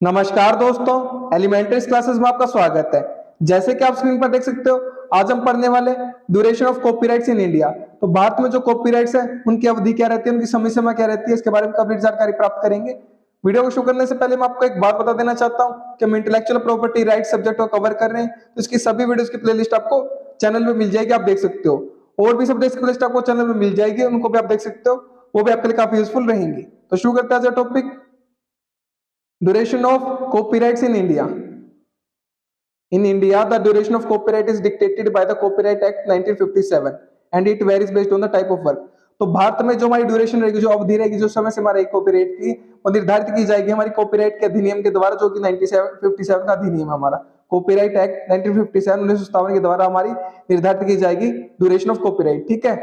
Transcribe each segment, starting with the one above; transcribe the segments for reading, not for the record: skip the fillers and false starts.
नमस्कार दोस्तों, elementary classes में आपका स्वागत है। जैसे कि आप स्क्रीन पर देख सकते हो, आज हम पढ़ने वाले duration of copyrights in India. तो भारत में जो कॉपीराइट्स है उनकी अवधि क्या रहती है, उनकी समय सीमा क्या रहती है, इसके बारे में कंप्लीट जानकारी प्राप्त करेंगे। वीडियो को शुरू करने से पहले मैं आपको एक बात बता देना चाहता हूँ कि हम इंटेलेक्चुअल प्रॉपर्टी राइट सब्जेक्ट को कवर कर रहे हैं, तो इसकी सभी वीडियोस की प्लेलिस्ट आपको चैनल में मिल जाएगी, आप देख सकते हो। और भी सब्जेक्ट्स की प्लेलिस्ट आपको चैनल में मिल जाएगी, उनको भी आप देख सकते हो, वो भी आपके लिए काफी यूजफुल रहेंगी। तो शुरू करते हैं आज topic, duration of copyrights in India. In India, the duration of copyright is dictated by the Copyright Act 1957 and it varies based on the type of work. तो भारत में जो हमारी ड्यूरेशन रहेगी, जो अवधि रहेगी, जो समय सीमा रहेगी कॉपीराइट की, वो निर्धारित की जाएगी हमारी कॉपीराइट के अधिनियम के द्वारा, जो कि 1957 का अधिनियम है हमारा कॉपीराइट एक्ट 1957 के द्वारा हमारी निर्धारित की जाएगी ड्यूरेशन ऑफ कॉपीराइट। ठीक है,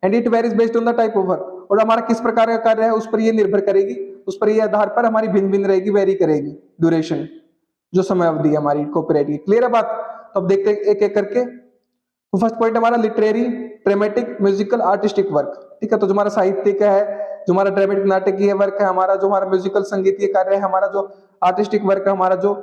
and it varies based on the type of work, और हमारा किस प्रकार का कार्य है उस पर ये निर्भर करेगी, उस पर ये आधार पर हमारी भिन्न भिन्न रहेगी, वेरी करेगी ड्यूरेशन, जो समय अवधि है हमारी कॉपीराइट की। क्लियर है बात? तो अब देखते हैं एक एक करके। तो फर्स्ट पॉइंट हमारा literary, dramatic, musical, artistic work. ठीक है, तो जो हमारा साहित्यिक है, जो हमारा ड्रामेटिक नाटकीय वर्क है हमारा, जो हमारा म्यूजिकल संगीतीय कार्य है हमारा, जो आर्टिस्टिक वर्क है हमारा, जो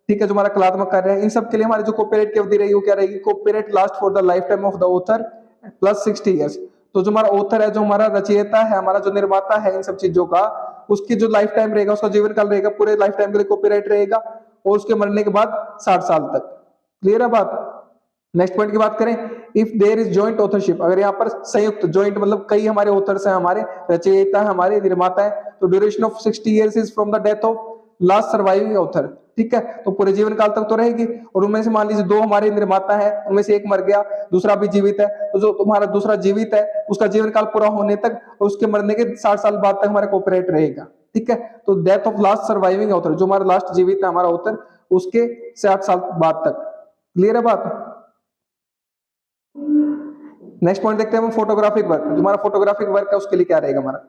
ठीक है जो हमारा कलात्मक कार्य है, इन सब के लिए हमारी जो कॉपीराइट की अवधि रहेगी वो क्या रहेगी, copyright last for the life time of the author plus 60 years. तो जो हमारा ऑथर है, जो हमारा रचयिता है, हमारा जो निर्माता है इन सब चीजों का, उसकी जो लाइफ टाइम रहेगा, उसका जीवन काल रहेगा, पूरे लाइफ टाइम के लिए कॉपीराइट रहेगा, और उसके मरने के बाद 60 साल तक। क्लियर है बात? नेक्स्ट पॉइंट की बात करें, if there is joint authorship, अगर यहाँ पर संयुक्त, जॉइंट मतलब कई हमारे ऑथर्स हैं, हमारे रचयिता है, हमारे निर्माता है, तो duration of 60 years is from the death of last surviving author. ठीक है, तो पूरे जीवन काल तक तो रहेगी, और उनमें से मान लीजिए दो हमारे निर्माता है, उनमें से एक मर गया, दूसरा भी जीवित है, तो जो तुम्हारा दूसरा जीवित है उसका जीवन काल पूरा होने तक और उसके मरने के 60 साल बाद तक हमारा कॉपीराइट रहेगा। ठीक है, तो death of last surviving author, जो हमारा लास्ट जीवित है हमारा ऑथर, उसके 60 साल बाद तक। क्लियर है बात? नेक्स्ट पॉइंट देखते हैं हम, फोटोग्राफिक वर्क। जो हमारा फोटोग्राफिक वर्क है उसके लिए क्या रहेगा हमारा,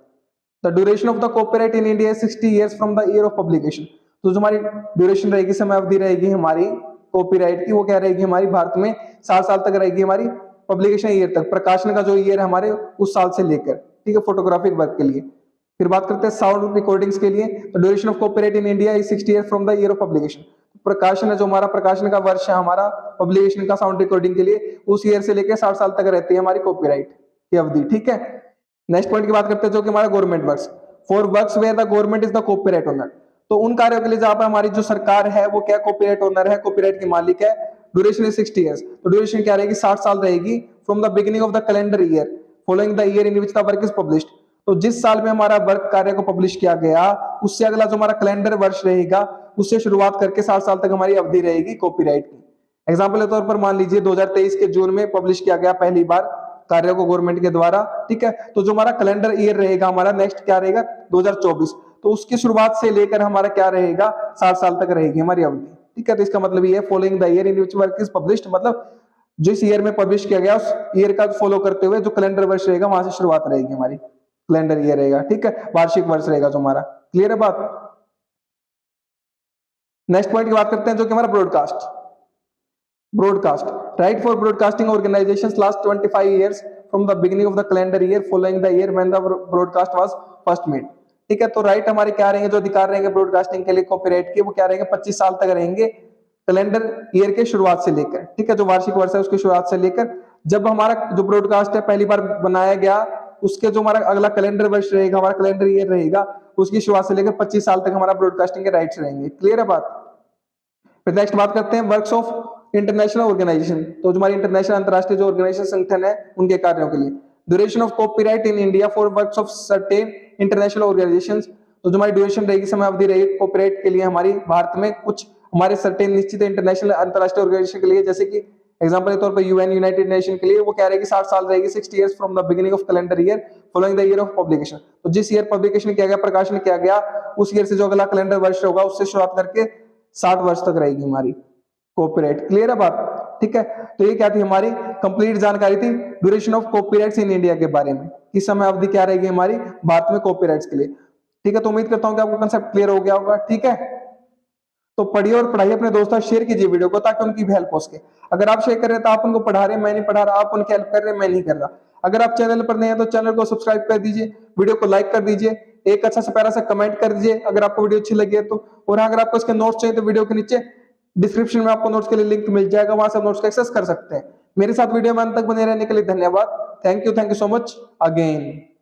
the duration of the copyright in India 60 years from the year of publication. तो जो हमारी ड्यूरेशन रहेगी, समय अवधि रहेगी हमारी कॉपीराइट की, वो क्या रहेगी हमारी भारत में 60 साल तक रहेगी हमारी पब्लिकेशन ईयर तक, प्रकाशन का जो ईयर है हमारे उस साल से लेकर। ठीक है, फोटोग्राफिक वर्क के लिए। फिर बात करते हैं साउंड रिकॉर्डिंग्स के लिए, तो duration of copyright in India is 60 years from the year of publication. प्रकाशन है, जो हमारा प्रकाशन का वर्ष है हमारा पब्लिकेशन का साउंड रिकॉर्डिंग के लिए, उस ईयर से लेकर 60 साल तक रहती है हमारी कॉपीराइट की अवधि। ठीक है, नेक्स्ट पॉइंट की बात करते हैं जो कि हमारा government works, for works where the government is the copyright owner. तो उन कार्यों के लिए जहां पर हमारी जो सरकार है वो क्या कॉपीराइट ओनर है, कॉपीराइट की मालिक है, ड्यूरेशन इज 60 इयर्स। तो ड्यूरेशन क्या रहेगी, 60 साल रहेगी, from the beginning of the calendar year following the year in which the work is published. तो जिस साल में हमारा वर्क कार्य को पब्लिश किया गया, उससे अगला जो हमारा कैलेंडर वर्ष रहेगा, उससे शुरुआत करके 60 साल तक हमारी अवधि रहेगी कॉपीराइट की। एग्जाम्पल के तौर पर मान लीजिए 2023 के जून में पब्लिश किया गया पहली बार कार्य को गवर्नमेंट के द्वारा। ठीक है, तो जो हमारा कैलेंडर ईयर रहेगा हमारा नेक्स्ट क्या रहेगा 2024, तो उसकी शुरुआत से लेकर हमारा क्या रहेगा 60 साल तक रहेगी हमारी अवधि। ठीक है, तो इसका मतलब ये following the year in which work is published, मतलब जिस ईयर में पब्लिश किया गया उस ईयर का फॉलो करते हुए जो कैलेंडर वर्ष रहेगा वहां से शुरुआत रहेगी हमारी, कैलेंडर ईयर रहेगा। ठीक है, वार्षिक वर्ष रहेगा जो हमारा। क्लियर है बात? नेक्स्ट पॉइंट की बात करते हैं जो कि हमारा broadcast. Broadcast right for broadcasting organisations last 25 years from the beginning of the calendar year following the year when the broadcast was first made. ठीक है, तो राइट हमारे क्या रहेंगे, जो अधिकार रहेंगे ब्रॉडकास्टिंग के लिए कॉपीराइट के, वो क्या रहेंगे 25 साल तक रहेंगे कैलेंडर ईयर के शुरुआत से लेकर। ठीक है, जो वार्षिक वर्ष है उसकी शुरुआत से लेकर जब हमारा जो ब्रॉडकास्ट है पहली बार बनाया गया, उसके जो हमारा अगला कैलेंडर वर्ष रहेगा, हमारा कैलेंडर ईयर रहेगा, उसकी शुरुआत से लेकर 25 साल तक हमारा ब्रॉडकास्टिंग के राइट्स रहेंगे। क्लियर है बात? फिर नेक्स्ट बात करते हैं वर्क्स ऑफ इंटरनेशनल ऑर्गेनाइजेशन। तो जो हमारी इंटरनेशनल अंतरराष्ट्रीय जो ऑर्गेनाइजेशन संगठन है उनके कार्यों के लिए, duration of copyright in India for works of certain international organisations. तो जो हमारी ड्यूरेशन रहेगी, समय अवधि रहेगी कॉपीराइट के लिए हमारी भारत में कुछ हमारे सर्टेन निश्चित इंटरनेशनल अंतरराष्ट्रीय ऑर्गेनाइजेशन के लिए, जैसे कि एग्जांपल के तौर पर यूएन, यूनाइटेड नेशन के लिए, वो क्या रहेगी 60 साल रहेगी, 60 years from the beginning of calendar year following the year of publication. तो जिस ईयर पब्लिकेशन किया गया, प्रकाशन किया गया, उस ईयर से जो अगला कैलेंडर वर्ष होगा उससे शुरुआत करके 60 वर्ष तक रहेगी हमारी कॉपीराइट। क्लियर है बात? ठीक है, तो ये क्या थी हमारी कंप्लीट जानकारी थी duration of copyrights in India के बारे में, कि समय अवधि क्या रहेगी हमारी भारत में कॉपीराइट्स के लिए। ठीक है, तो उम्मीद करता हूं कि आपको कांसेप्ट क्लियर हो गया होगा। ठीक है, तो पढ़िए और पढ़ाइए अपने दोस्तों, शेयर कीजिए वीडियो को ताकि उनकी भी हेल्प हो सके। अगर आप शेयर कर रहे हैं तो आप उनको पढ़ा रहे हैं, मैं नहीं पढ़ा रहा, आप उनकी हेल्प कर रहे हैं, मैं नहीं कर रहा। अगर आप चैनल पर नए हैं तो चैनल को सब्सक्राइब कर दीजिए, वीडियो को लाइक कर दीजिए, एक अच्छा सा प्यारा सा कमेंट कर दीजिए अगर आपको वीडियो अच्छी लगी है तो। और अगर आपको इसके नोट्स चाहिए तो वीडियो के नीचे डिस्क्रिप्शन में आपको नोट्स के लिए लिंक मिल जाएगा, वहां से नोट्स को एक्सेस कर सकते हैं। मेरे साथ वीडियो में अंत तक बने रहने के लिए धन्यवाद। Thank you so much again.